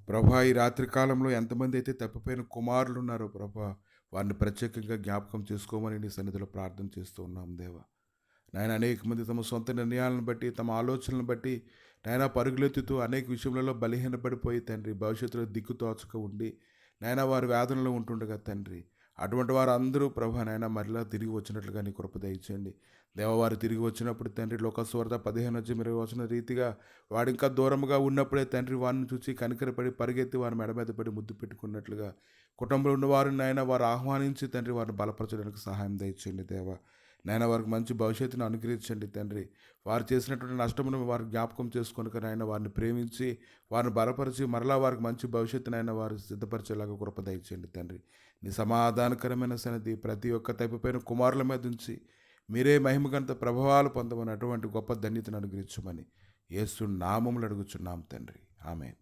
ప్రభా ఈ రాత్రి కాలంలో ఎంతమంది అయితే తప్పిపోయిన కుమారులు ఉన్నారో ప్రభా, వారిని ప్రత్యేకంగా జ్ఞాపకం చేసుకోమని నీ సన్నిధిలో ప్రార్థన చేస్తూ ఉన్నాం దేవా. నాయన అనేక మంది తమ సొంత నిర్ణయాలను బట్టి, తమ ఆలోచనలను బట్టి నాయన పరుగులెత్తుతూ అనేక విషయములలో బలహీనపడిపోయి తండ్రి భవిష్యత్తులో దిక్కు తోచక ఉండి నాయన వారి వేదనలో ఉంటుండగా తండ్రి, అటువంటి వారందరూ ప్రభా నాయన మరలా తిరిగి వచ్చినట్లుగా నీ కృప దయచేయండి. దేవవారు తిరిగి వచ్చినప్పుడు తండ్రి లోకస్వార్త 15-20 వచ్చిన రీతిగా వాడు ఇంకా దూరముగా ఉన్నప్పుడే తండ్రి వారిని చూసి కనికరపడి పరిగెత్తి వారి మెడ మీద పడి ముద్దు పెట్టుకున్నట్లుగా కుటుంబంలో ఉన్న వారిని నాయన వారు ఆహ్వానించి తండ్రి వారిని బలపరచడానికి సహాయం దయచేయండి దేవా. నాయన వారికి మంచి భవిష్యత్తును అనుగ్రహించండి తండ్రి. వారు చేసినటువంటి నష్టమును వారు జ్ఞాపకం చేసుకొనుక నాయన వారిని ప్రేమించి వారిని బలపరిచి మరలా వారికి మంచి భవిష్యత్తునైనా వారు సిద్ధపరిచేలాగా కృప దయచేయండి తండ్రి. నీ సమాధానకరమైన సన్నిధి ప్రతి ఒక్క తప్పిపోయిన కుమారుల మీద ఉంచి మీరే మహిమగంత ప్రభావాలు పొందమని అటువంటి గొప్ప ధన్యతను అనుగ్రహించమని యేసు నామములు అడుగుచున్నాం తండ్రి. ఆమేన్.